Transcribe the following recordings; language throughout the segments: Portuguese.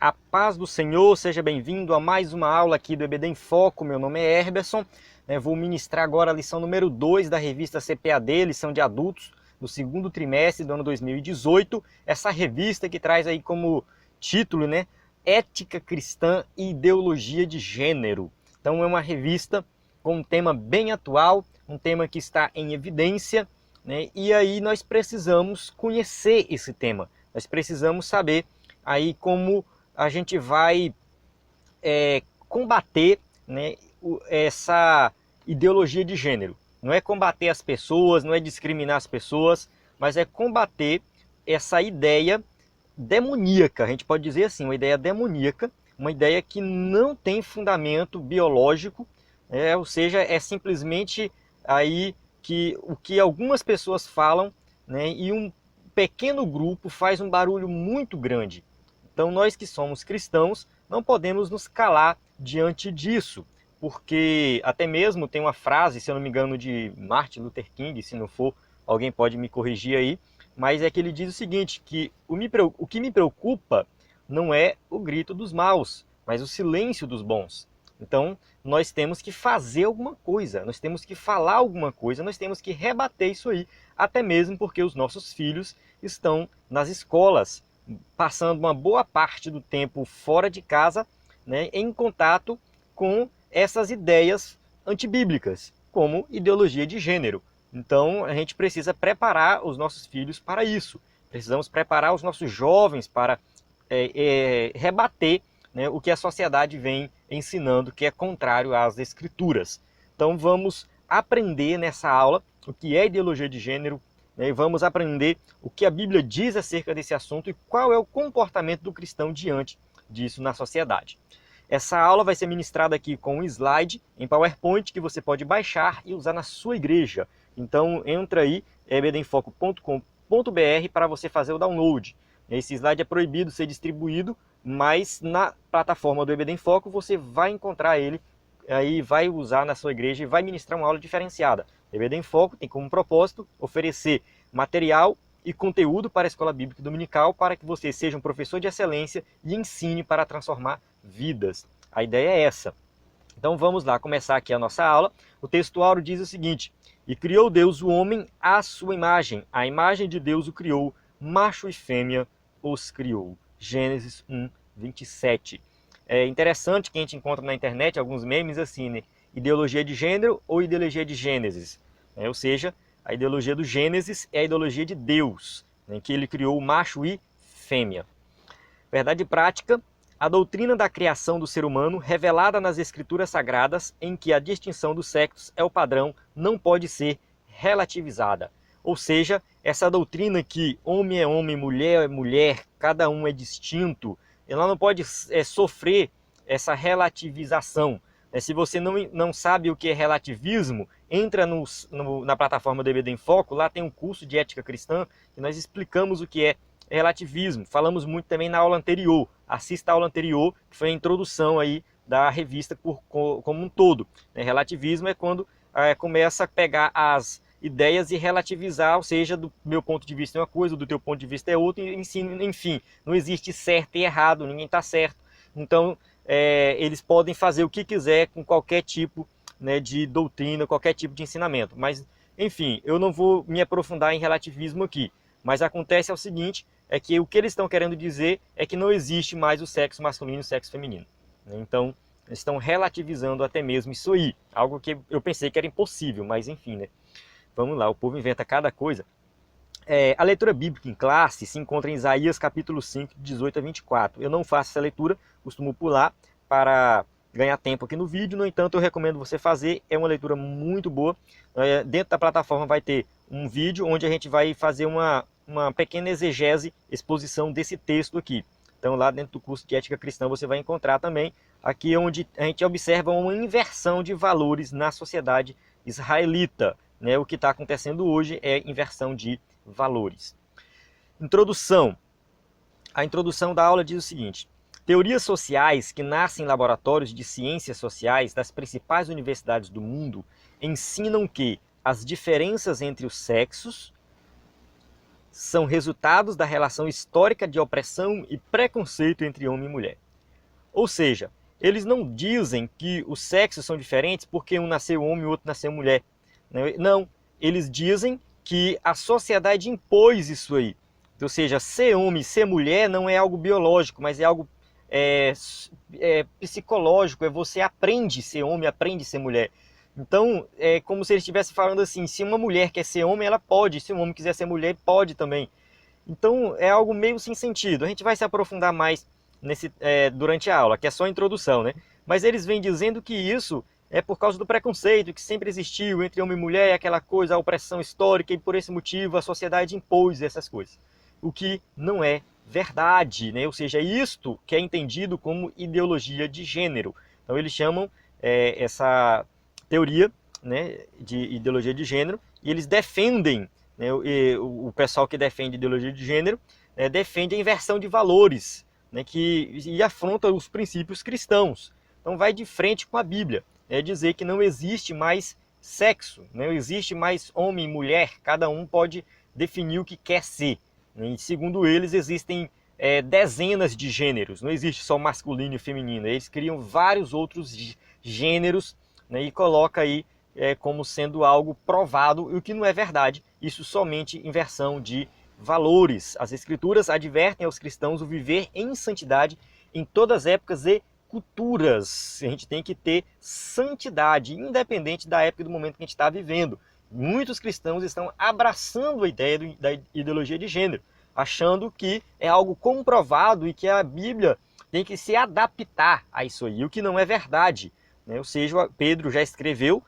A paz do Senhor, seja bem-vindo a mais uma aula aqui do EBD em Foco. Meu nome é Herberson, vou ministrar agora a lição número 2 da revista CPAD, lição de adultos, do segundo trimestre do ano 2018. Essa revista que traz aí como título, Ética Cristã e Ideologia de Gênero. Então é uma revista com um tema bem atual, um tema que está em evidência, e aí nós precisamos conhecer esse tema, nós precisamos saber aí como a gente vai combater essa ideologia de gênero. Não é combater as pessoas, não é discriminar as pessoas, mas é combater essa ideia demoníaca, a gente pode dizer assim, uma ideia demoníaca, uma ideia que não tem fundamento biológico, ou seja, é simplesmente aí que o que algumas pessoas falam, e um pequeno grupo faz um barulho muito grande. Então nós que somos cristãos não podemos nos calar diante disso, porque até mesmo tem uma frase, se eu não me engano, de Martin Luther King, se não for, alguém pode me corrigir aí, mas é que ele diz o seguinte, que o que me preocupa não é o grito dos maus, mas o silêncio dos bons. Então nós temos que fazer alguma coisa, nós temos que falar alguma coisa, nós temos que rebater isso aí, até mesmo porque os nossos filhos estão nas escolas, passando uma boa parte do tempo fora de casa, em contato com essas ideias antibíblicas, como ideologia de gênero. Então a gente precisa preparar os nossos filhos para isso. Precisamos preparar os nossos jovens para rebater o que a sociedade vem ensinando, que é contrário às escrituras. Então vamos aprender nessa aula o que é ideologia de gênero, e vamos aprender o que a Bíblia diz acerca desse assunto e qual é o comportamento do cristão diante disso na sociedade. Essa aula vai ser ministrada aqui com um slide em PowerPoint que você pode baixar e usar na sua igreja. Então entra aí, ebdenfoco.com.br, para você fazer o download. Esse slide é proibido ser distribuído, mas na plataforma do EBD em Foco você vai encontrar ele, aí vai usar na sua igreja e vai ministrar uma aula diferenciada. EBD em Foco tem como propósito oferecer material e conteúdo para a Escola Bíblica Dominical para que você seja um professor de excelência e ensine para transformar vidas. A ideia é essa. Então vamos lá começar aqui a nossa aula. O texto áureo diz o seguinte: e criou Deus o homem à sua imagem, a imagem de Deus o criou, macho e fêmea os criou. Gênesis 1, 27. É interessante que a gente encontra na internet alguns memes assim, ideologia de gênero ou ideologia de Gênesis. Ou seja, a ideologia do Gênesis é a ideologia de Deus, em que ele criou o macho e fêmea. Verdade prática, a doutrina da criação do ser humano, revelada nas escrituras sagradas, em que a distinção dos sexos é o padrão, não pode ser relativizada. Ou seja, essa doutrina que homem é homem, mulher é mulher, cada um é distinto, ela não pode sofrer essa relativização. Se você não sabe o que é relativismo, entra na plataforma do EBD em Foco, lá tem um curso de ética cristã, que nós explicamos o que é relativismo. Falamos muito também na aula anterior, assista a aula anterior, que foi a introdução aí da revista como um todo. Relativismo é quando começa a pegar as ideias e relativizar, ou seja, do meu ponto de vista é uma coisa, do teu ponto de vista é outra, enfim, não existe certo e errado, ninguém está certo. Então, eles podem fazer o que quiser com qualquer tipo de doutrina, qualquer tipo de ensinamento. Mas, enfim, eu não vou me aprofundar em relativismo aqui. Mas acontece o seguinte, é que o que eles estão querendo dizer é que não existe mais o sexo masculino e o sexo feminino. Então, eles estão relativizando até mesmo isso aí. Algo que eu pensei que era impossível, mas enfim, Vamos lá, o povo inventa cada coisa. A leitura bíblica em classe se encontra em Isaías capítulo 5, de 18 a 24. Eu não faço essa leitura, costumo pular para ganhar tempo aqui no vídeo, no entanto eu recomendo você fazer, é uma leitura muito boa. Dentro da plataforma vai ter um vídeo onde a gente vai fazer uma pequena exegese, exposição desse texto aqui. Então lá dentro do curso de Ética Cristã você vai encontrar também, aqui onde a gente observa uma inversão de valores na sociedade israelita. O que está acontecendo hoje é inversão de valores. Introdução. A introdução da aula diz o seguinte: teorias sociais que nascem em laboratórios de ciências sociais das principais universidades do mundo ensinam que as diferenças entre os sexos são resultados da relação histórica de opressão e preconceito entre homem e mulher. Ou seja, eles não dizem que os sexos são diferentes porque um nasceu homem e o outro nasceu mulher. Não, eles dizem que a sociedade impôs isso aí. Ou seja, ser homem e ser mulher não é algo biológico, mas é algo psicológico, você aprende a ser homem, aprende a ser mulher. Então, é como se ele estivesse falando assim, se uma mulher quer ser homem, ela pode, se um homem quiser ser mulher, pode também. Então, é algo meio sem sentido. A gente vai se aprofundar mais durante a aula, que é só a introdução, né? Mas eles vêm dizendo que isso é por causa do preconceito que sempre existiu entre homem e mulher, aquela coisa, a opressão histórica, e por esse motivo a sociedade impôs essas coisas. O que não é verdade, né? Ou seja, isto que é entendido como ideologia de gênero. Então eles chamam essa teoria, né, de ideologia de gênero, e eles defendem, né, o pessoal que defende ideologia de gênero, defende a inversão de valores, né, e afronta os princípios cristãos. Então vai de frente com a Bíblia, dizer que não existe mais sexo, não existe mais homem e mulher, cada um pode definir o que quer ser. E, segundo eles, existem dezenas de gêneros, não existe só masculino e feminino, eles criam vários outros gêneros, né, e coloca aí como sendo algo provado, o que não é verdade, isso somente inversão de valores. As escrituras advertem aos cristãos o viver em santidade em todas as épocas e culturas. A gente tem que ter santidade, independente da época e do momento que a gente está vivendo. Muitos cristãos estão abraçando a ideia da ideologia de gênero, achando que é algo comprovado e que a Bíblia tem que se adaptar a isso aí, o que não é verdade. Ou seja, Pedro já escreveu,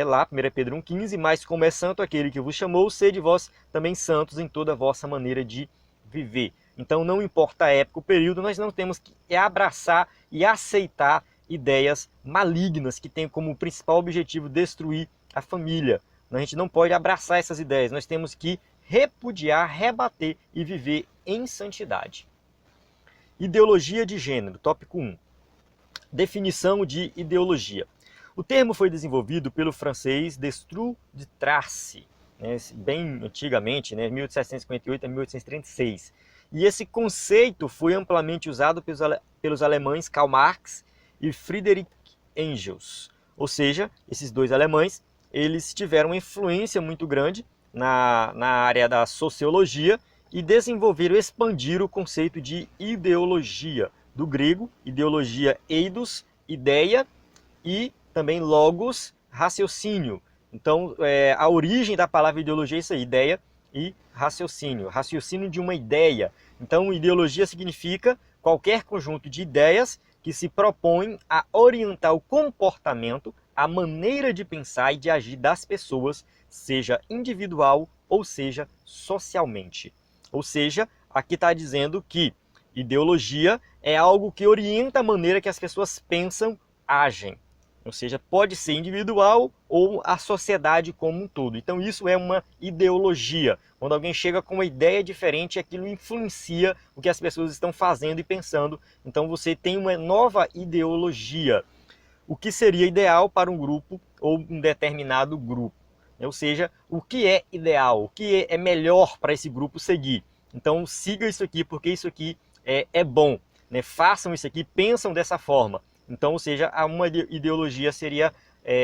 lá, 1 Pedro 1,15, mas como é santo aquele que vos chamou, sede vós também santos em toda a vossa maneira de viver. Então não importa a época, o período, nós não temos que abraçar e aceitar ideias malignas que têm como principal objetivo destruir a família. A gente não pode abraçar essas ideias, nós temos que repudiar, rebater e viver em santidade. Ideologia de gênero, tópico 1. Definição de ideologia. O termo foi desenvolvido pelo francês Destrue de Tracy, bem antigamente, 1758 a 1836. E esse conceito foi amplamente usado pelos alemães Karl Marx e Friedrich Engels. Ou seja, esses dois alemães, eles tiveram uma influência muito grande na área da sociologia e desenvolveram, expandiram o conceito de ideologia, do grego, ideologia eidos, ideia, e também logos, raciocínio. Então, a origem da palavra ideologia é isso aí, ideia e raciocínio. Raciocínio de uma ideia. Então, ideologia significa qualquer conjunto de ideias que se propõem a orientar o comportamento, a maneira de pensar e de agir das pessoas, seja individual ou seja socialmente. Ou seja, aqui está dizendo que ideologia é algo que orienta a maneira que as pessoas pensam, agem. Ou seja, pode ser individual ou a sociedade como um todo. Então isso é uma ideologia. Quando alguém chega com uma ideia diferente, aquilo influencia o que as pessoas estão fazendo e pensando. Então você tem uma nova ideologia. O que seria ideal para um grupo ou um determinado grupo. Ou seja, o que é ideal, o que é melhor para esse grupo seguir. Então siga isso aqui porque isso aqui é bom. Façam isso aqui, pensam dessa forma. Então, ou seja, uma ideologia seria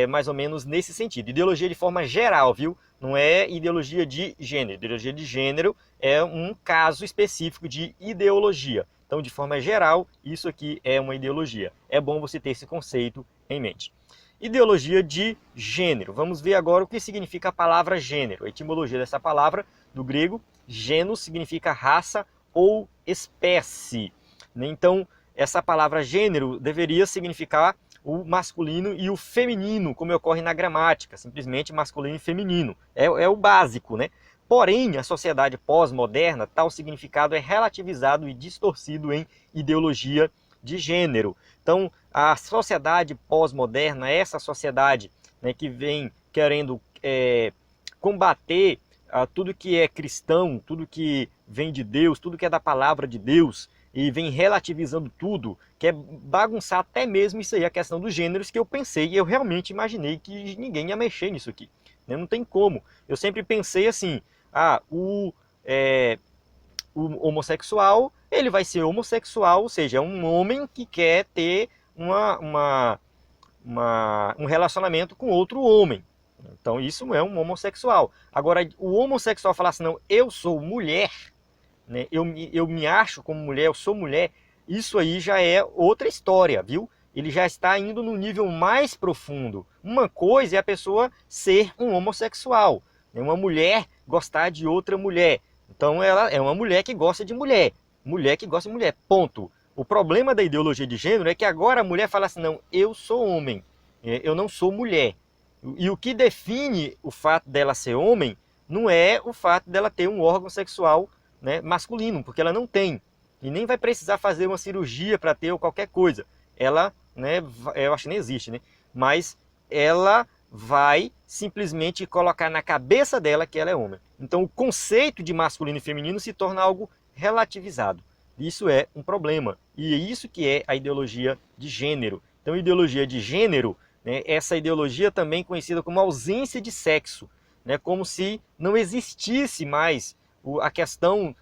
mais ou menos nesse sentido. Ideologia de forma geral, viu? Não é ideologia de gênero. Ideologia de gênero é um caso específico de ideologia. Então, de forma geral, isso aqui é uma ideologia. É bom você ter esse conceito em mente. Ideologia de gênero. Vamos ver agora o que significa a palavra gênero. A etimologia dessa palavra, do grego, genus significa raça ou espécie. Então, essa palavra gênero deveria significar o masculino e o feminino, como ocorre na gramática, simplesmente masculino e feminino. É o básico, né? Porém, a sociedade pós-moderna, tal significado é relativizado e distorcido em ideologia de gênero. Então, a sociedade pós-moderna, essa sociedade, que vem querendo combater tudo que é cristão, tudo que vem de Deus, tudo que é da palavra de Deus, e vem relativizando tudo, quer bagunçar até mesmo isso aí, a questão dos gêneros, que eu pensei, e eu realmente imaginei que ninguém ia mexer nisso aqui. Não tem como. Eu sempre pensei assim, o o homossexual, ele vai ser homossexual, ou seja, é um homem que quer ter um relacionamento com outro homem. Então isso é um homossexual. Agora, o homossexual falar assim, não, eu sou mulher, né? Eu me acho como mulher, eu sou mulher, isso aí já é outra história, viu? Ele já está indo no nível mais profundo. Uma coisa é a pessoa ser um homossexual, né? Uma mulher gostar de outra mulher. Então ela é uma mulher que gosta de mulher, mulher que gosta de mulher, ponto. O problema da ideologia de gênero é que agora a mulher fala assim, não, eu sou homem, eu não sou mulher. E o que define o fato dela ser homem não é o fato dela ter um órgão sexual, né, masculino, porque ela não tem. E nem vai precisar fazer uma cirurgia para ter ou qualquer coisa. Ela, né, eu acho que nem existe, né? Mas ela vai simplesmente colocar na cabeça dela que ela é homem. Então o conceito de masculino e feminino se torna algo relativizado. Isso é um problema. E é isso que é a ideologia de gênero. Então, ideologia de gênero, né, essa ideologia também conhecida como ausência de sexo, né, como se não existisse mais a questão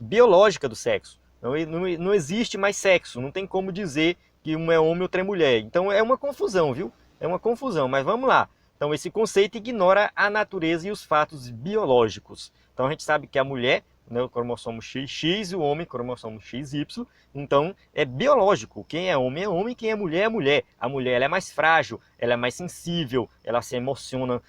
biológica do sexo. Não existe mais sexo, não tem como dizer que um é homem e outro é mulher. Então é uma confusão, viu? É uma confusão, mas vamos lá. Então esse conceito ignora a natureza e os fatos biológicos. Então a gente sabe que a mulher, né, o cromossomo XX e o homem, cromossomo XY. Então é biológico. Quem é homem, quem é mulher. A mulher ela é mais frágil, ela é mais sensível, ela se emociona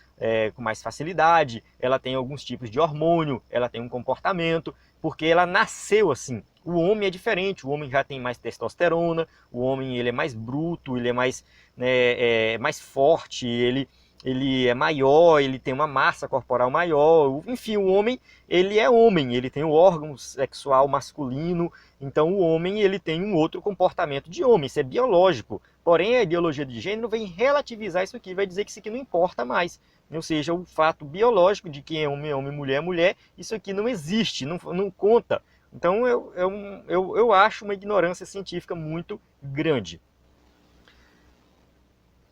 com mais facilidade, ela tem alguns tipos de hormônio, ela tem um comportamento, porque ela nasceu assim. O homem é diferente, o homem já tem mais testosterona, o homem ele é mais bruto, ele é mais, né, mais forte, ele é maior, ele tem uma massa corporal maior, enfim, o homem, ele tem o órgão sexual masculino, então o homem ele tem um outro comportamento de homem, isso é biológico. Porém, a ideologia de gênero vem relativizar isso aqui, vai dizer que isso aqui não importa mais. Ou seja, o fato biológico de quem é homem, mulher é mulher, isso aqui não existe, não conta. Então eu acho uma ignorância científica muito grande.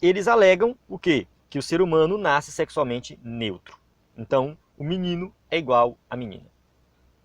Eles alegam o quê? Que o ser humano nasce sexualmente neutro. Então, o menino é igual à menina.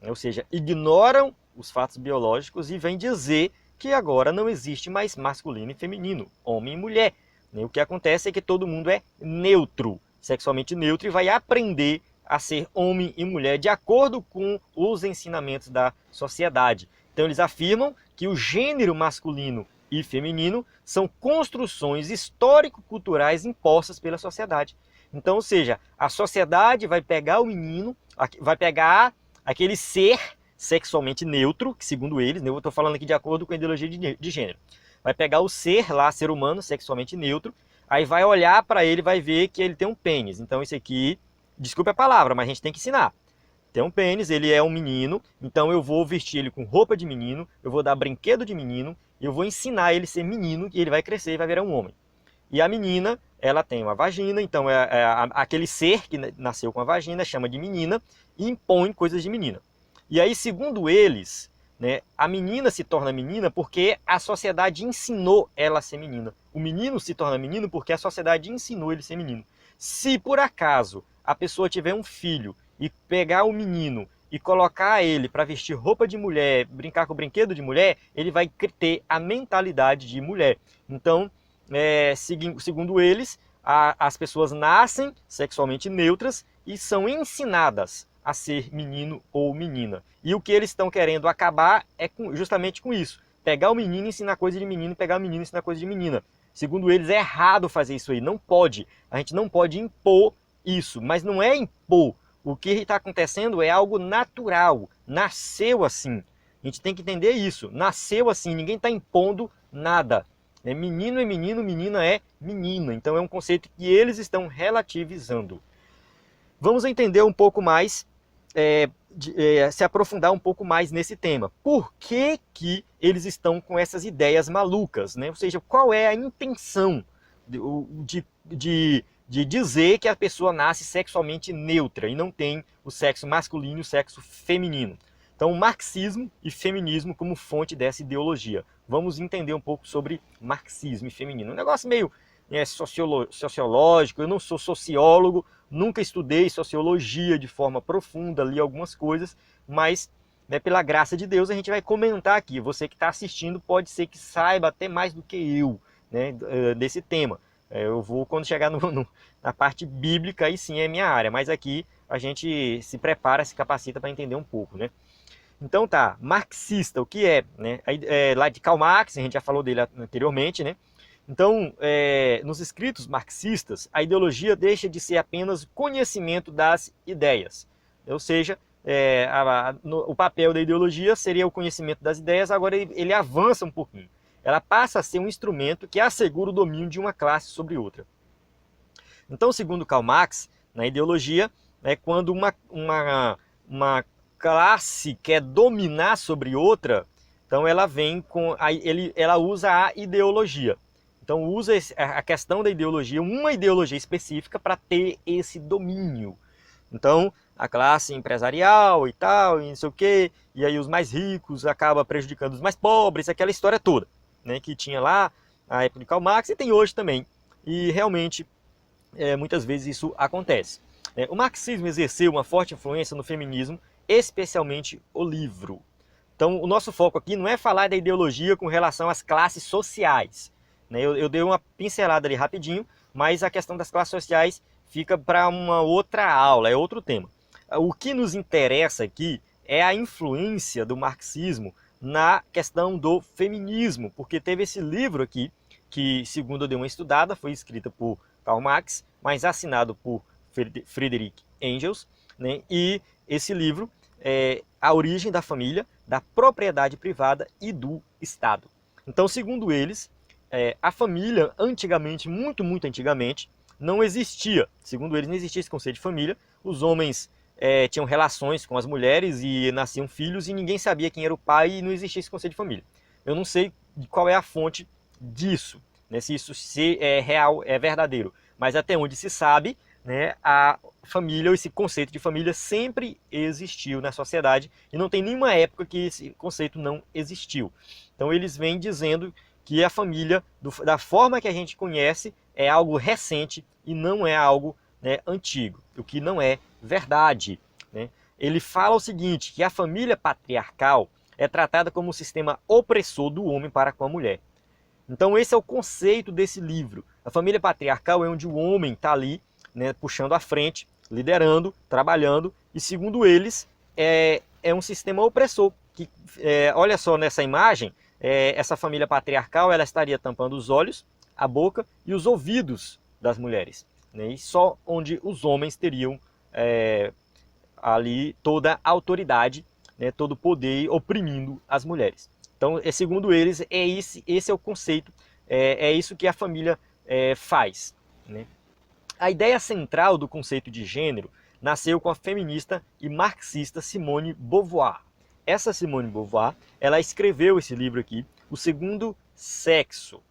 Ou seja, ignoram os fatos biológicos e vêm dizer que agora não existe mais masculino e feminino, homem e mulher. O que acontece é que todo mundo é neutro, sexualmente neutro, e vai aprender a ser homem e mulher de acordo com os ensinamentos da sociedade. Então eles afirmam que o gênero masculino e feminino são construções histórico-culturais impostas pela sociedade. Então, ou seja, a sociedade vai pegar o menino, vai pegar aquele ser sexualmente neutro, que segundo eles, eu estou falando aqui de acordo com a ideologia de gênero, vai pegar o ser lá, ser humano, sexualmente neutro, aí vai olhar para ele, vai ver que ele tem um pênis. Então isso aqui, desculpe a palavra, mas a gente tem que ensinar. Tem um pênis, ele é um menino, então eu vou vestir ele com roupa de menino, eu vou dar brinquedo de menino, eu vou ensinar ele a ser menino, e ele vai crescer e vai virar um homem. E a menina, ela tem uma vagina, então aquele ser que nasceu com a vagina chama de menina e impõe coisas de menina. E aí, segundo eles, né, a menina se torna menina porque a sociedade ensinou ela a ser menina. O menino se torna menino porque a sociedade ensinou ele a ser menino. Se por acaso a pessoa tiver um filho e pegar o menino e colocar ele para vestir roupa de mulher, brincar com brinquedo de mulher, ele vai ter a mentalidade de mulher. Então, segundo eles, as pessoas nascem sexualmente neutras e são ensinadas a ser menino ou menina. E o que eles estão querendo acabar é justamente com isso. Pegar o menino e ensinar coisa de menino, pegar o menino e ensinar coisa de menina. Segundo eles, é errado fazer isso aí, não pode. A gente não pode impor isso, mas não é impor. O que está acontecendo é algo natural, nasceu assim. A gente tem que entender isso, nasceu assim, ninguém está impondo nada. Menino é menino, menina é menina. Então é um conceito que eles estão relativizando. Vamos entender um pouco mais, se aprofundar um pouco mais nesse tema. Por que eles estão com essas ideias malucas, né? Ou seja, qual é a intenção de dizer que a pessoa nasce sexualmente neutra e não tem o sexo masculino e o sexo feminino? Então, marxismo e feminismo como fonte dessa ideologia. Vamos entender um pouco sobre marxismo e feminismo. Um negócio sociológico, eu não sou sociólogo, nunca estudei sociologia de forma profunda, li algumas coisas, mas né, pela graça de Deus a gente vai comentar aqui. Você que está assistindo pode ser que saiba até mais do que eu, né, desse tema. Eu vou, quando chegar na parte bíblica, aí sim é minha área, mas aqui a gente se prepara, se capacita para entender um pouco, né? Então tá, marxista, o que é? Né? Lá de Karl Marx, a gente já falou dele anteriormente, né? Então, nos escritos marxistas, a ideologia deixa de ser apenas conhecimento das ideias. Ou seja, o papel da ideologia seria o conhecimento das ideias, agora ele avança um pouquinho. Ela passa a ser um instrumento que assegura o domínio de uma classe sobre outra. Então, segundo Karl Marx, na ideologia, é quando uma classe quer dominar sobre outra, então ela vem ela usa a ideologia. Então usa a questão da ideologia, uma ideologia específica para ter esse domínio. Então a classe empresarial e tal, e não sei o quê, e aí os mais ricos acabam prejudicando os mais pobres, aquela história toda, né, que tinha lá na época de Karl Marx e tem hoje também. E realmente muitas vezes isso acontece. O marxismo exerceu uma forte influência no feminismo, especialmente o livro. Então o nosso foco aqui não é falar da ideologia com relação às classes sociais. Eu dei uma pincelada ali rapidinho, mas a questão das classes sociais fica para uma outra aula, é outro tema. O que nos interessa aqui é a influência do marxismo na questão do feminismo, porque teve esse livro aqui, que segundo eu dei uma estudada, foi escrita por Karl Marx, mas assinado por Friedrich Engels, né? E esse livro é A Origem da Família, da Propriedade Privada e do Estado. Então, segundo eles, a família, antigamente, muito antigamente, não existia. Segundo eles, não existia esse conceito de família. Os homens tinham relações com as mulheres e nasciam filhos e ninguém sabia quem era o pai e não existia esse conceito de família. Eu não sei qual é a fonte disso, né, se isso é real, é verdadeiro. Mas até onde se sabe, né, a família, ou esse conceito de família sempre existiu na sociedade e não tem nenhuma época que esse conceito não existiu. Então eles vêm dizendo que a família, da forma que a gente conhece, é algo recente e não é algo, né, antigo, o que não é verdade, né? Ele fala o seguinte, que a família patriarcal é tratada como um sistema opressor do homem para com a mulher. Então esse é o conceito desse livro. A família patriarcal é onde o homem está ali, né, puxando à frente, liderando, trabalhando, e segundo eles, é um sistema opressor. Que, olha só nessa imagem, essa família patriarcal ela estaria tampando os olhos, a boca e os ouvidos das mulheres, né, e só onde os homens teriam ali toda a autoridade, né, todo o poder oprimindo as mulheres. Então, segundo eles, esse é o conceito, é isso que a família faz, né? A ideia central do conceito de gênero nasceu com a feminista e marxista Simone de Beauvoir. Essa Simone de Beauvoir, ela escreveu esse livro aqui, O Segundo Sexo.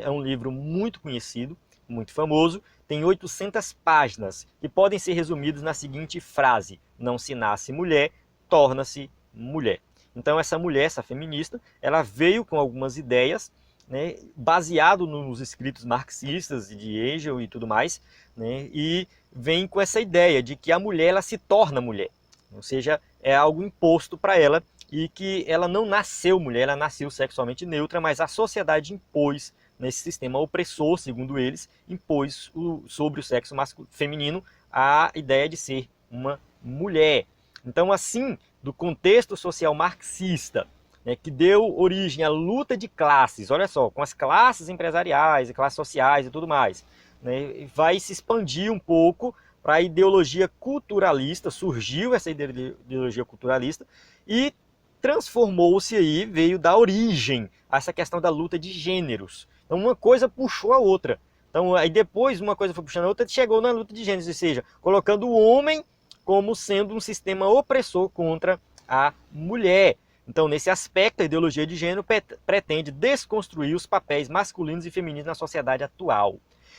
É um livro muito conhecido, muito famoso, tem 800 páginas, que podem ser resumidas na seguinte frase: não se nasce mulher, torna-se mulher. Então essa mulher, essa feminista, ela veio com algumas ideias, né, baseado nos escritos marxistas de Engels e tudo mais, né, e vem com essa ideia de que a mulher ela se torna mulher, ou seja, é algo imposto para ela e que ela não nasceu mulher, ela nasceu sexualmente neutra, mas a sociedade impôs, nesse sistema opressor, segundo eles, impôs sobre o sexo feminino a ideia de ser uma mulher. Então, assim, do contexto social marxista, né, que deu origem à luta de classes, olha só, com as classes empresariais e classes sociais e tudo mais, né, vai se expandir um pouco para a ideologia culturalista, surgiu essa ideologia culturalista e transformou-se aí, veio dar origem a essa questão da luta de gêneros. Então uma coisa puxou a outra. Então aí depois uma coisa foi puxando a outra, chegou na luta de gêneros, ou seja, colocando o homem como sendo um sistema opressor contra a mulher. Então, nesse aspecto, a ideologia de gênero pretende desconstruir os papéis masculinos e femininos na sociedade atual.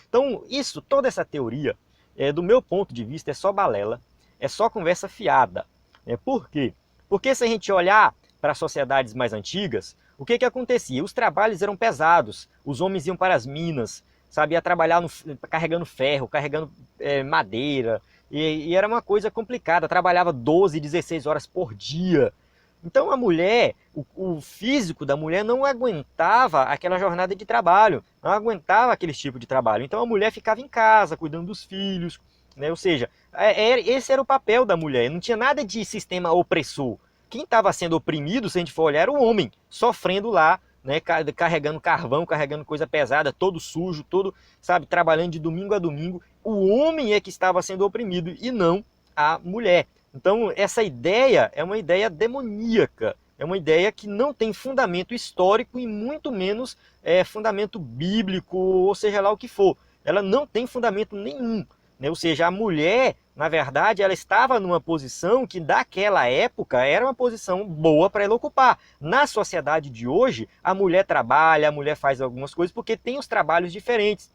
Então, toda essa teoria, do meu ponto de vista, é só balela, é só conversa fiada. Por quê? Porque se a gente olhar para as sociedades mais antigas, o que acontecia? Os trabalhos eram pesados, os homens iam para as minas, sabe? Ia trabalhar carregando ferro, carregando madeira, e era uma coisa complicada, trabalhava 12, 16 horas por dia. Então a mulher, o físico da mulher não aguentava aquela jornada de trabalho, não aguentava aquele tipo de trabalho. Então a mulher ficava em casa, cuidando dos filhos, né? Ou seja, esse era o papel da mulher, não tinha nada de sistema opressor. Quem estava sendo oprimido, se a gente for olhar, era o homem, sofrendo lá, né? Carregando carvão, carregando coisa pesada, todo sujo, todo, sabe, trabalhando de domingo a domingo. O homem é que estava sendo oprimido e não a mulher. Então, essa ideia é uma ideia demoníaca, é uma ideia que não tem fundamento histórico e muito menos fundamento bíblico, ou seja lá o que for. Ela não tem fundamento nenhum, né? Ou seja, a mulher, na verdade, ela estava numa posição que daquela época era uma posição boa para ela ocupar. Na sociedade de hoje, a mulher trabalha, a mulher faz algumas coisas porque tem os trabalhos diferentes,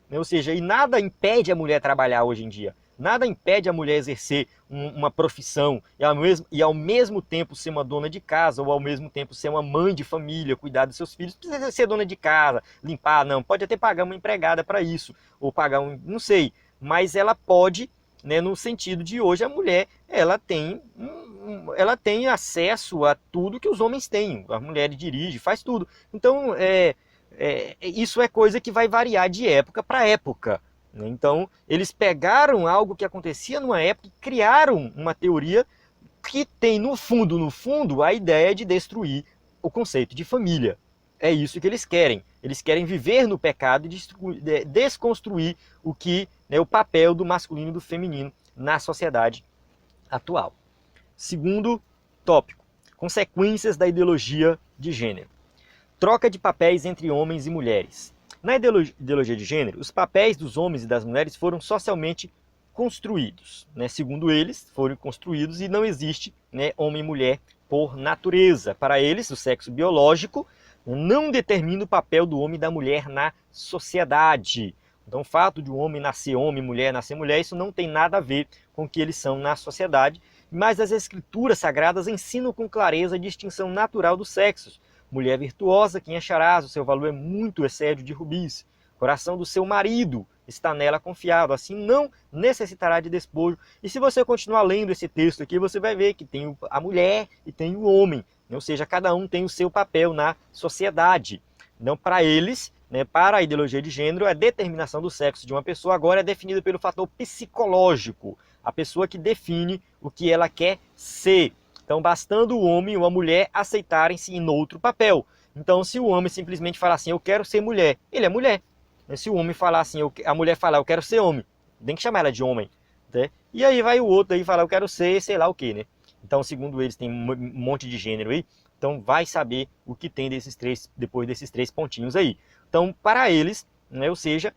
né? Ou seja, e nada impede a mulher trabalhar hoje em dia. Nada impede a mulher exercer uma profissão e ao mesmo tempo ser uma dona de casa, ou ao mesmo tempo ser uma mãe de família, cuidar dos seus filhos. Não precisa ser dona de casa, limpar, não. Pode até pagar uma empregada para isso, ou pagar não sei. Mas ela pode, né, no sentido de hoje, a mulher ela tem acesso a tudo que os homens têm. A mulher dirige, faz tudo. Então, isso é coisa que vai variar de época para época. Então, eles pegaram algo que acontecia numa época e criaram uma teoria que tem, no fundo, a ideia de destruir o conceito de família. É isso que eles querem. Eles querem viver no pecado e desconstruir o que é o papel do masculino e do feminino na sociedade atual. Segundo tópico, consequências da ideologia de gênero. Troca de papéis entre homens e mulheres. Na ideologia de gênero, os papéis dos homens e das mulheres foram socialmente construídos, né? Segundo eles, foram construídos e não existe, né, homem e mulher por natureza. Para eles, o sexo biológico não determina o papel do homem e da mulher na sociedade. Então, o fato de um homem nascer homem, mulher nascer mulher, isso não tem nada a ver com o que eles são na sociedade. Mas as escrituras sagradas ensinam com clareza a distinção natural dos sexos. Mulher virtuosa, quem acharás, o seu valor é muito excede de rubis. Coração do seu marido está nela confiado, assim não necessitará de despojo. E se você continuar lendo esse texto aqui, você vai ver que tem a mulher e tem o homem, ou seja, cada um tem o seu papel na sociedade. Então, para eles, né, para a ideologia de gênero, a determinação do sexo de uma pessoa agora é definida pelo fator psicológico, a pessoa que define o que ela quer ser. Então, bastando o homem ou a mulher aceitarem-se em outro papel. Então, se o homem simplesmente falar assim, eu quero ser mulher, ele é mulher. Se o homem falar assim, a mulher falar, eu quero ser homem, tem que chamar ela de homem, né? E aí vai o outro aí falar, eu quero ser sei lá o que, né? Então, segundo eles, tem um monte de gênero aí. Então, vai saber o que tem depois desses três pontinhos aí. Então, para eles, né, ou seja,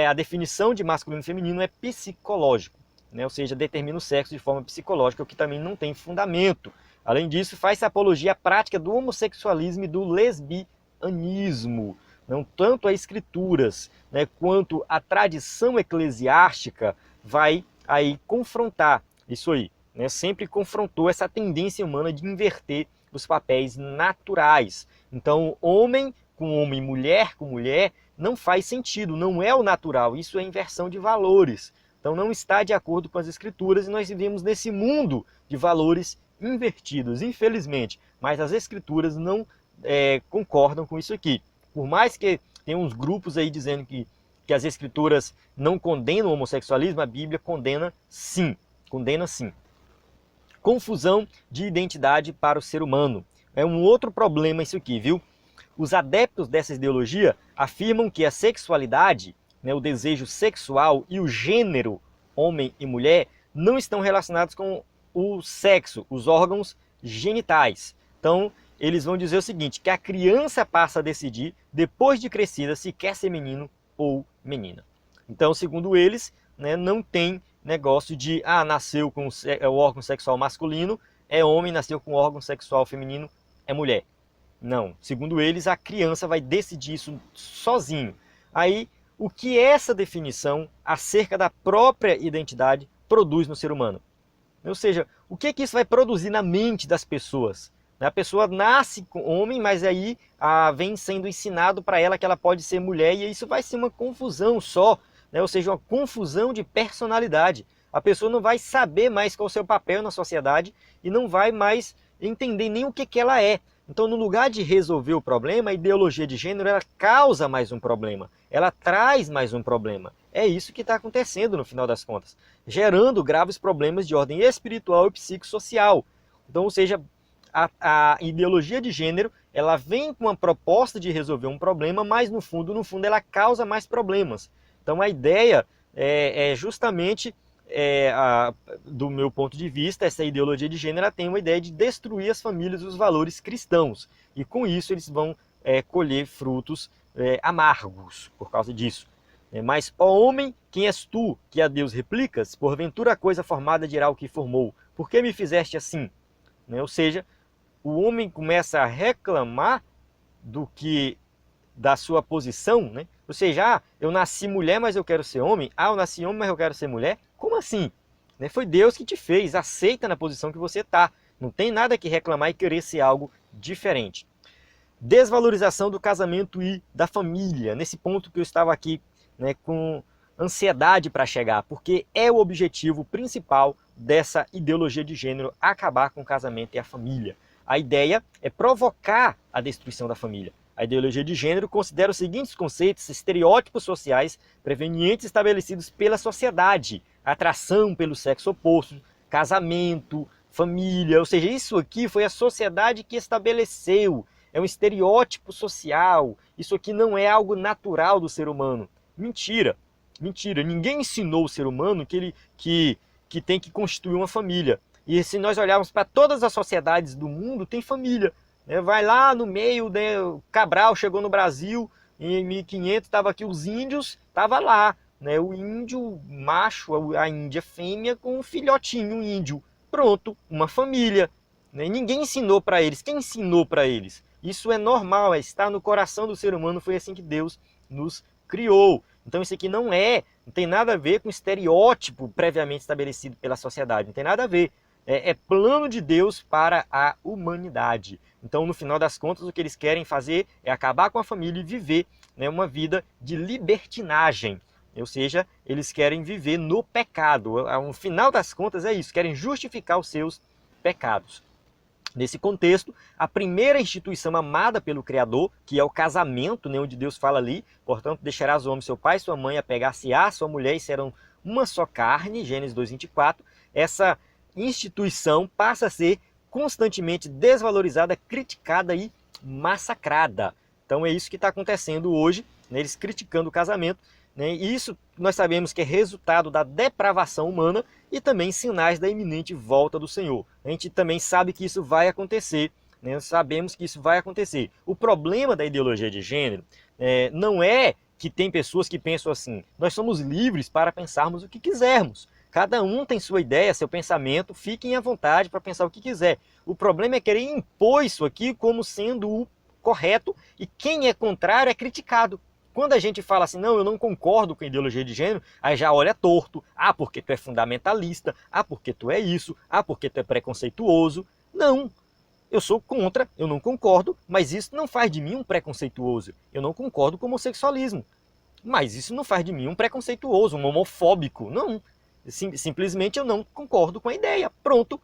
a definição de masculino e feminino é psicológico, né? Ou seja, determina o sexo de forma psicológica, o que também não tem fundamento. Além disso, faz apologia à prática do homossexualismo e do lesbianismo. Não tanto as escrituras, né, quanto a tradição eclesiástica vai aí confrontar isso aí, né? Sempre confrontou essa tendência humana de inverter os papéis naturais. Então, homem com homem, mulher com mulher, não faz sentido, não é o natural, isso é inversão de valores. Então não está de acordo com as escrituras e nós vivemos nesse mundo de valores invertidos, infelizmente. Mas as escrituras não concordam com isso aqui. Por mais que tenha uns grupos aí dizendo que as escrituras não condenam o homossexualismo, a Bíblia condena sim. Condena sim. Confusão de identidade para o ser humano. É um outro problema isso aqui, viu? Os adeptos dessa ideologia afirmam que a sexualidade, né, o desejo sexual e o gênero, homem e mulher, não estão relacionados com o sexo, os órgãos genitais. Então, eles vão dizer o seguinte, que a criança passa a decidir, depois de crescida, se quer ser menino ou menina. Então, segundo eles, né, não tem negócio de, nasceu com o órgão sexual masculino, é homem, nasceu com o órgão sexual feminino, é mulher. Não, segundo eles, a criança vai decidir isso sozinho. Aí, o que essa definição acerca da própria identidade produz no ser humano? Ou seja, o que isso vai produzir na mente das pessoas? A pessoa nasce com homem, mas aí vem sendo ensinado para ela que ela pode ser mulher, e isso vai ser uma confusão só, né? Ou seja, uma confusão de personalidade. A pessoa não vai saber mais qual é o seu papel na sociedade e não vai mais entender nem o que ela é. Então, no lugar de resolver o problema, a ideologia de gênero ela causa mais um problema, ela traz mais um problema. É isso que está acontecendo no final das contas, gerando graves problemas de ordem espiritual e psicossocial. Então, ou seja, a ideologia de gênero ela vem com uma proposta de resolver um problema, mas no fundo ela causa mais problemas. Então, a ideia é justamente do meu ponto de vista, essa ideologia de gênero tem uma ideia de destruir as famílias e os valores cristãos. E com isso eles vão colher frutos amargos por causa disso. Mas, ó homem, quem és tu, que a Deus replicas? Porventura a coisa formada dirá o que formou. Por que me fizeste assim? Ou seja, o homem começa a reclamar da sua posição, né? Ou seja, eu nasci mulher, mas eu quero ser homem. Eu nasci homem, mas eu quero ser mulher. Como assim? Foi Deus que te fez, aceita na posição que você está. Não tem nada que reclamar e querer ser algo diferente. Desvalorização do casamento e da família. Nesse ponto que eu estava aqui com ansiedade para chegar, porque é o objetivo principal dessa ideologia de gênero, acabar com o casamento e a família. A ideia é provocar a destruição da família. A ideologia de gênero considera os seguintes conceitos, estereótipos sociais prevenientes estabelecidos pela sociedade: atração pelo sexo oposto, casamento, família. Ou seja, isso aqui foi a sociedade que estabeleceu. É um estereótipo social. Isso aqui não é algo natural do ser humano. Mentira. Mentira. Ninguém ensinou o ser humano que tem que constituir uma família. E se nós olharmos para todas as sociedades do mundo, tem família. Vai lá no meio, Cabral chegou no Brasil, em 1500 estava aqui os índios, estava lá. O índio macho, a índia fêmea com um filhotinho índio. Pronto, uma família. Ninguém ensinou para eles. Quem ensinou para eles? Isso é normal, está no coração do ser humano, foi assim que Deus nos criou. Então isso aqui não tem nada a ver com estereótipo previamente estabelecido pela sociedade, não tem nada a ver. É plano de Deus para a humanidade. Então, no final das contas, o que eles querem fazer é acabar com a família e viver uma vida de libertinagem. Ou seja, eles querem viver no pecado. No final das contas é isso, querem justificar os seus pecados. Nesse contexto, a primeira instituição amada pelo Criador, que é o casamento, onde Deus fala ali, portanto, deixarás o homem, seu pai e sua mãe, apegar-se-á sua mulher e serão uma só carne, Gênesis 2:24, essa instituição passa a ser constantemente desvalorizada, criticada e massacrada. Então é isso que está acontecendo hoje, eles criticando o casamento, e isso nós sabemos que é resultado da depravação humana e também sinais da iminente volta do Senhor. A gente também sabe que isso vai acontecer, sabemos que isso vai acontecer. O problema da ideologia de gênero não é que tem pessoas que pensam assim: nós somos livres para pensarmos o que quisermos. Cada um tem sua ideia, seu pensamento, fiquem à vontade para pensar o que quiser. O problema é querer impor isso aqui como sendo o correto, e quem é contrário é criticado. Quando a gente fala assim, não, eu não concordo com a ideologia de gênero, aí já olha torto. Porque tu é fundamentalista, porque tu é isso, porque tu é preconceituoso. Não, eu sou contra, eu não concordo, mas isso não faz de mim um preconceituoso. Eu não concordo com o homossexualismo, mas isso não faz de mim um preconceituoso, um homofóbico. Não, simplesmente eu não concordo com a ideia, pronto.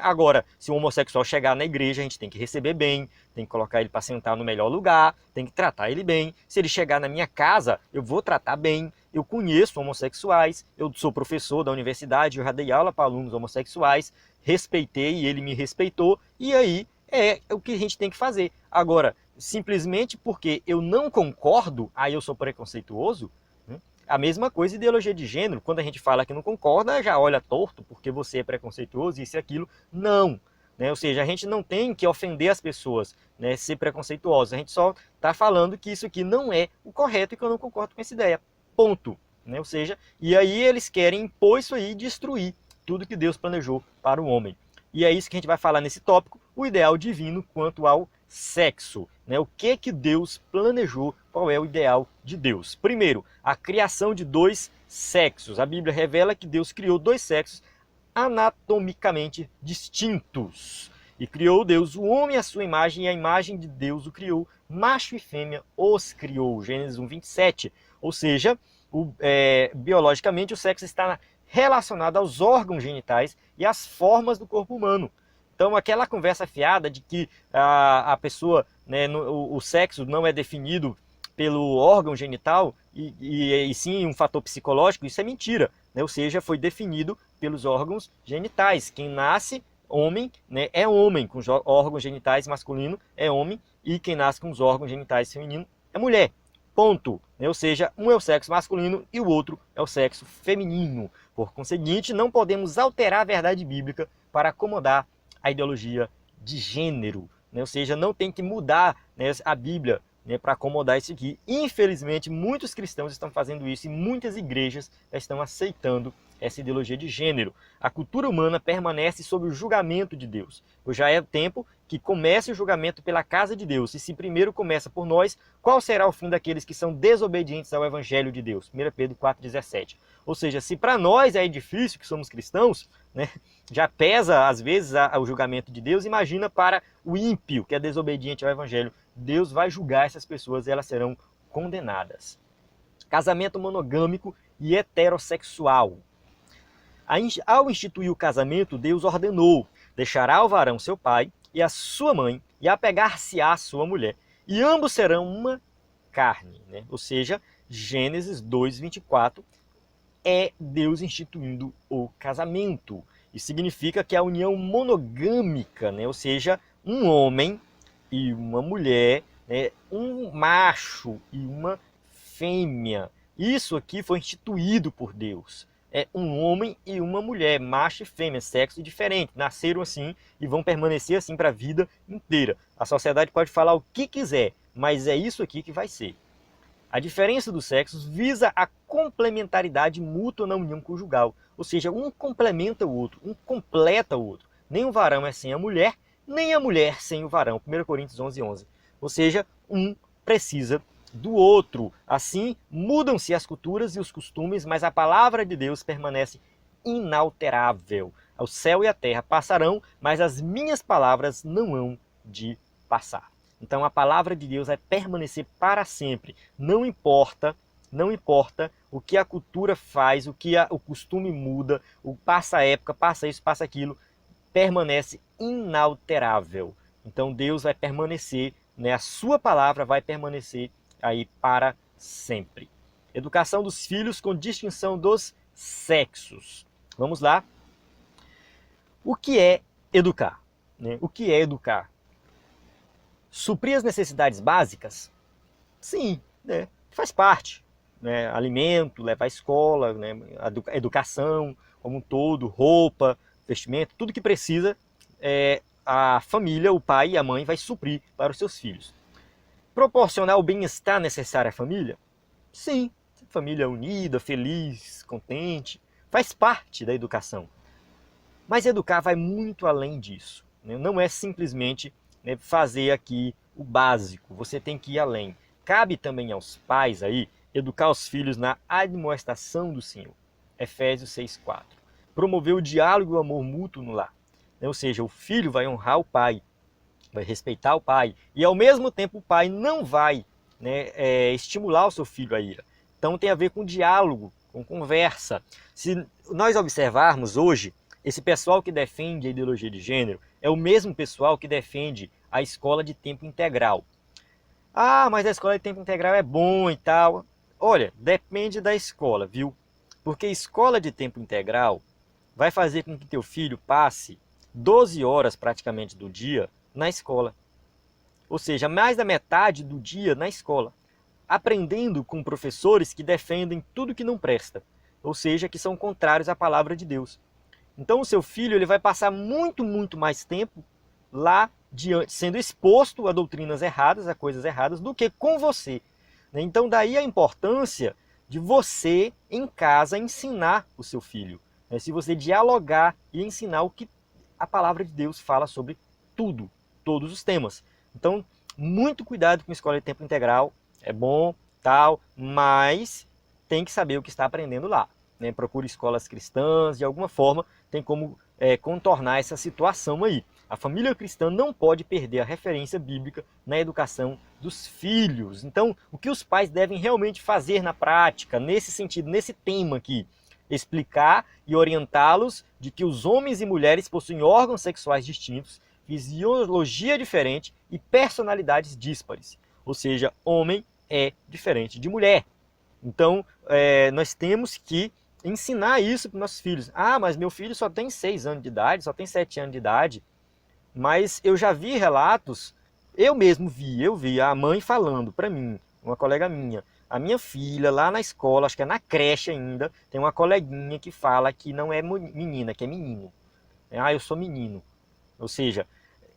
Agora, se um homossexual chegar na igreja, a gente tem que receber bem, tem que colocar ele para sentar no melhor lugar, tem que tratar ele bem. Se ele chegar na minha casa, eu vou tratar bem. Eu conheço homossexuais, eu sou professor da universidade, eu já dei aula para alunos homossexuais, respeitei e ele me respeitou, e aí é o que a gente tem que fazer. Agora, simplesmente porque eu não concordo, aí eu sou preconceituoso. A mesma coisa ideologia de gênero, quando a gente fala que não concorda, já olha torto porque você é preconceituoso, isso e aquilo. Não. Ou seja, a gente não tem que ofender as pessoas, ser preconceituoso. A gente só está falando que isso aqui não é o correto e que eu não concordo com essa ideia. Ponto. Ou seja, e aí eles querem impor isso aí e destruir tudo que Deus planejou para o homem. E é isso que a gente vai falar nesse tópico, o ideal divino quanto ao sexo. O que Deus planejou, qual é o ideal de Deus. Primeiro, a criação de dois sexos. A Bíblia revela que Deus criou dois sexos anatomicamente distintos. E criou Deus o homem à sua imagem, e a imagem de Deus o criou, macho e fêmea os criou. Gênesis 1:27. Ou seja, biologicamente o sexo está relacionado aos órgãos genitais e às formas do corpo humano. Então, aquela conversa fiada de que a pessoa, né, o sexo não é definido pelo órgão genital e sim um fator psicológico, isso é mentira, né? Ou seja, foi definido pelos órgãos genitais. Quem nasce homem, né, é homem, com órgãos genitais masculino é homem, e quem nasce com os órgãos genitais feminino é mulher. Ponto. Né? Ou seja, um é o sexo masculino e o outro é o sexo feminino. Por conseguinte, não podemos alterar a verdade bíblica para acomodar a ideologia de gênero. Né? Ou seja, não tem que mudar, né, a Bíblia, né, para acomodar isso aqui. Infelizmente, muitos cristãos estão fazendo isso e muitas igrejas estão aceitando essa ideologia de gênero. A cultura humana permanece sob o julgamento de Deus. Pois já é tempo que comece o julgamento pela casa de Deus. E se primeiro começa por nós, qual será o fim daqueles que são desobedientes ao evangelho de Deus? 1 Pedro 4,17. Ou seja, se para nós é difícil, que somos cristãos, né, já pesa às vezes o julgamento de Deus, imagina para o ímpio, que é desobediente ao evangelho. Deus vai julgar essas pessoas e elas serão condenadas. Casamento monogâmico e heterossexual. Ao instituir o casamento, Deus ordenou: deixará o varão seu pai e a sua mãe, e apegar-se-á à sua mulher, e ambos serão uma carne. Né? Ou seja, Gênesis 2:24 é Deus instituindo o casamento. Isso significa que a união monogâmica, né? Ou seja, um homem e uma mulher, né? Um macho e uma fêmea. Isso aqui foi instituído por Deus. É um homem e uma mulher, macho e fêmea, sexo diferente. Nasceram assim e vão permanecer assim para a vida inteira. A sociedade pode falar o que quiser, mas é isso aqui que vai ser. A diferença dos sexos visa a complementaridade mútua na união conjugal. Ou seja, um complementa o outro, um completa o outro. Nem o varão é sem a mulher, nem a mulher sem o varão. 1 Coríntios 11:11. Ou seja, um precisa do outro. Assim, mudam-se as culturas e os costumes, mas a palavra de Deus permanece inalterável. O céu e a terra passarão, mas as minhas palavras não hão de passar. Então a palavra de Deus vai permanecer para sempre. Não importa o que a cultura faz, o que o costume muda, passa a época, passa isso, passa aquilo, permanece inalterável. Então Deus vai permanecer, né? A sua palavra vai permanecer aí para sempre. Educação dos filhos com distinção dos sexos. Vamos lá. O que é educar? Né? O que é educar? Suprir as necessidades básicas? Sim, né? Faz parte. Né? Alimento, levar à escola, né? Educação como um todo, roupa, vestimento, tudo que precisa, a família, o pai e a mãe vai suprir para os seus filhos. Proporcionar o bem-estar necessário à família? Sim, família unida, feliz, contente, faz parte da educação. Mas educar vai muito além disso. Né? Não é simplesmente, né, fazer aqui o básico, você tem que ir além. Cabe também aos pais aí educar os filhos na admoestação do Senhor. Efésios 6:4. Promover o diálogo e o amor mútuo no lar. Ou seja, o filho vai honrar o pai, vai respeitar o pai, e ao mesmo tempo o pai não vai, né, estimular o seu filho a ira. Então tem a ver com diálogo, com conversa. Se nós observarmos hoje, esse pessoal que defende a ideologia de gênero é o mesmo pessoal que defende a escola de tempo integral. Ah, mas a escola de tempo integral é bom e tal. Olha, depende da escola, viu? Porque escola de tempo integral vai fazer com que teu filho passe 12 horas praticamente do dia na escola. Ou seja, mais da metade do dia na escola, aprendendo com professores que defendem tudo que não presta, ou seja, que são contrários à palavra de Deus. Então o seu filho ele vai passar muito mais tempo lá diante, sendo exposto a doutrinas erradas, a coisas erradas, do que com você. Então daí a importância de você, em casa, ensinar o seu filho. Se você dialogar e ensinar o que a palavra de Deus fala sobre tudo, todos os temas. Então, muito cuidado com a escola de tempo integral, é bom, tal, mas tem que saber o que está aprendendo lá. Né? Procure escolas cristãs, de alguma forma tem como contornar essa situação aí. A família cristã não pode perder a referência bíblica na educação dos filhos. Então, o que os pais devem realmente fazer na prática, nesse sentido, nesse tema aqui? Explicar e orientá-los de que os homens e mulheres possuem órgãos sexuais distintos, fisiologia diferente e personalidades díspares. Ou seja, homem é diferente de mulher. Então, nós temos que ensinar isso para os nossos filhos. Ah, mas meu filho só tem 6 anos de idade, só tem 7 anos de idade. Mas eu já vi relatos, eu mesmo eu vi a mãe falando para mim, uma colega minha, a minha filha lá na escola, acho que é na creche ainda, tem uma coleguinha que fala que não é menina, que é menino. Ah, eu sou menino. Ou seja,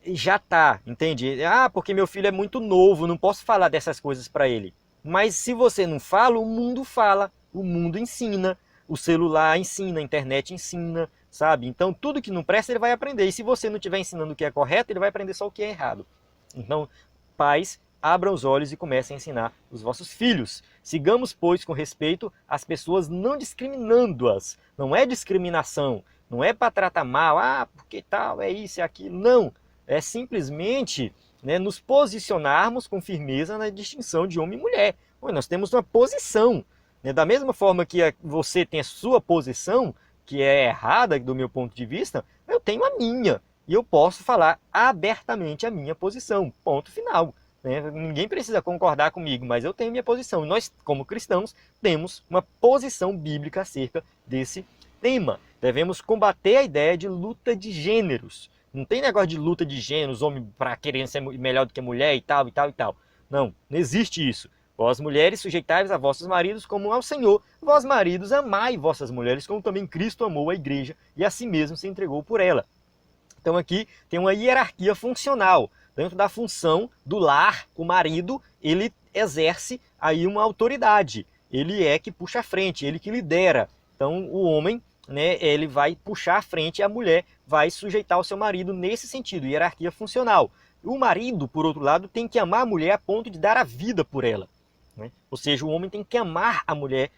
já tá, entende? Ah, porque meu filho é muito novo, não posso falar dessas coisas para ele. Mas se você não fala, o mundo fala, o mundo ensina, o celular ensina, a internet ensina, sabe? Então tudo que não presta ele vai aprender. E se você não estiver ensinando o que é correto, ele vai aprender só o que é errado. Então, pais, abram os olhos e comecem a ensinar os vossos filhos. Sigamos, pois, com respeito as pessoas, não discriminando-as. Não é discriminação, não é para tratar mal, ah, porque tal, é isso, é aquilo. Não, é simplesmente, né, nos posicionarmos com firmeza na distinção de homem e mulher. Nós temos uma posição. Né? Da mesma forma que você tem a sua posição, que é errada do meu ponto de vista, eu tenho a minha. E eu posso falar abertamente a minha posição. Ponto final. Né? Ninguém precisa concordar comigo, mas eu tenho minha posição. E nós, como cristãos, temos uma posição bíblica acerca desse tema. Devemos combater a ideia de luta de gêneros. Não tem negócio de luta de gêneros, homem para querer ser melhor do que mulher e tal, e tal, e tal. Não existe isso. Vós, mulheres, sujeitai-vos a vossos maridos como ao Senhor. Vós, maridos, amai vossas mulheres, como também Cristo amou a igreja e a si mesmo se entregou por ela. Então aqui tem uma hierarquia funcional. Dentro da função do lar, o marido, ele exerce aí uma autoridade. Ele é que puxa a frente, ele que lidera. Então o homem, né, ele vai puxar a frente e a mulher vai sujeitar o seu marido nesse sentido, hierarquia funcional. O marido, por outro lado, tem que amar a mulher a ponto de dar a vida por ela. Né? Ou seja, o homem tem que amar a mulher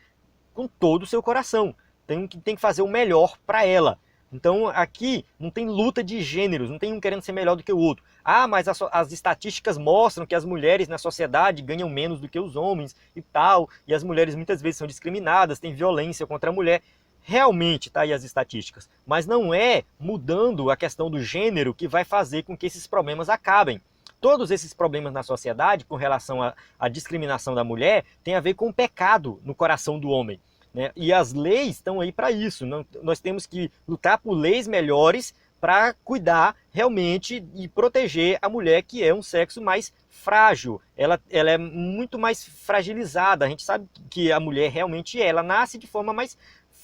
com todo o seu coração, tem que fazer o melhor para ela. Então aqui não tem luta de gêneros, não tem um querendo ser melhor do que o outro. Ah, mas as estatísticas mostram que as mulheres na sociedade ganham menos do que os homens e tal, e as mulheres muitas vezes são discriminadas, tem violência contra a mulher. Realmente está aí as estatísticas, mas não é mudando a questão do gênero que vai fazer com que esses problemas acabem. Todos esses problemas na sociedade com relação à discriminação da mulher tem a ver com o pecado no coração do homem. Né? E as leis estão aí para isso. Nós temos que lutar por leis melhores para cuidar realmente e proteger a mulher, que é um sexo mais frágil. Ela é muito mais fragilizada. A gente sabe que a mulher realmente ela nasce de forma mais,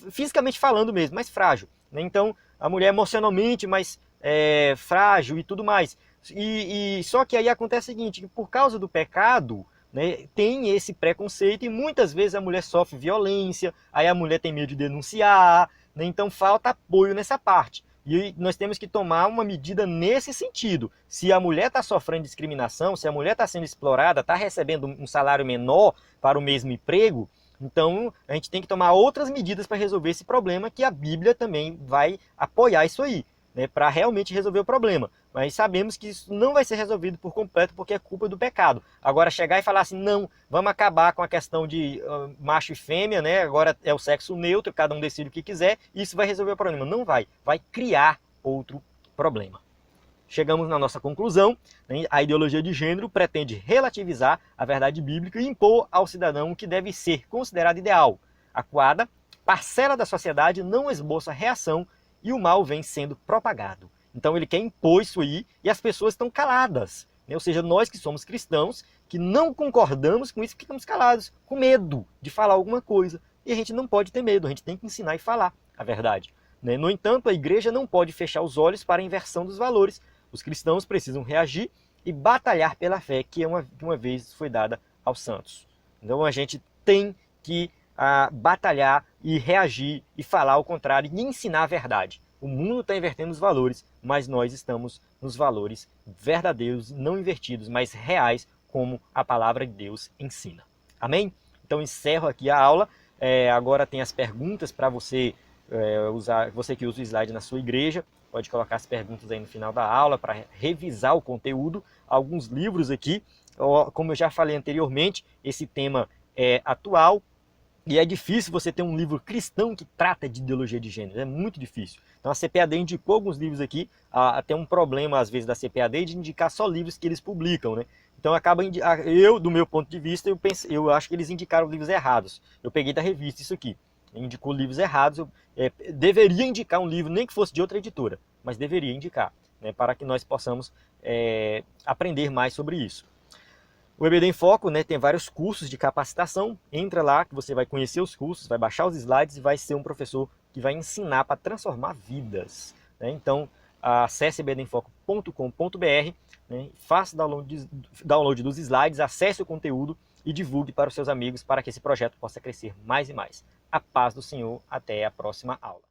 fisicamente falando mesmo, mais frágil. Né? Então a mulher emocionalmente mais frágil e tudo mais. E só que aí acontece o seguinte, que por causa do pecado, né, tem esse preconceito e muitas vezes a mulher sofre violência, aí a mulher tem medo de denunciar, né, então falta apoio nessa parte. E nós temos que tomar uma medida nesse sentido. Se a mulher está sofrendo discriminação, se a mulher está sendo explorada, está recebendo um salário menor para o mesmo emprego, então a gente tem que tomar outras medidas para resolver esse problema, que a Bíblia também vai apoiar isso aí. Né, para realmente resolver o problema. Mas sabemos que isso não vai ser resolvido por completo porque é culpa do pecado. Agora chegar e falar assim, não, vamos acabar com a questão de macho e fêmea, né? Agora é o sexo neutro, cada um decide o que quiser, e isso vai resolver o problema. Não vai criar outro problema. Chegamos na nossa conclusão, né? A ideologia de gênero pretende relativizar a verdade bíblica e impor ao cidadão o que deve ser considerado ideal. A quadra parcela da sociedade não esboça reação e o mal vem sendo propagado. Então ele quer impor isso aí e as pessoas estão caladas. Né? Ou seja, nós que somos cristãos, que não concordamos com isso, ficamos calados, com medo de falar alguma coisa. E a gente não pode ter medo, a gente tem que ensinar e falar a verdade. Né? No entanto, a igreja não pode fechar os olhos para a inversão dos valores. Os cristãos precisam reagir e batalhar pela fé que uma vez foi dada aos santos. Então a gente tem que batalhar e reagir e falar ao contrário e ensinar a verdade. O mundo está invertendo os valores, mas nós estamos nos valores verdadeiros, não invertidos, mas reais, como a palavra de Deus ensina. Amém? Então encerro aqui a aula. Agora tem as perguntas para você você que usa o slide na sua igreja, pode colocar as perguntas aí no final da aula para revisar o conteúdo. Alguns livros aqui, como eu já falei anteriormente, esse tema é atual, e é difícil você ter um livro cristão que trata de ideologia de gênero, é muito difícil. Então a CPAD indicou alguns livros aqui, tem um problema às vezes da CPAD de indicar só livros que eles publicam, né? Então do meu ponto de vista, eu acho que eles indicaram livros errados. Eu peguei da revista isso aqui, indicou livros errados. Eu deveria indicar um livro, nem que fosse de outra editora, mas deveria indicar, né, para que nós possamos aprender mais sobre isso. O EBD em Foco, né, tem vários cursos de capacitação. Entra lá que você vai conhecer os cursos, vai baixar os slides e vai ser um professor que vai ensinar para transformar vidas, né? Então, acesse ebdemfoco.com.br, né, faça download dos slides, acesse o conteúdo e divulgue para os seus amigos para que esse projeto possa crescer mais e mais. A paz do Senhor, até a próxima aula.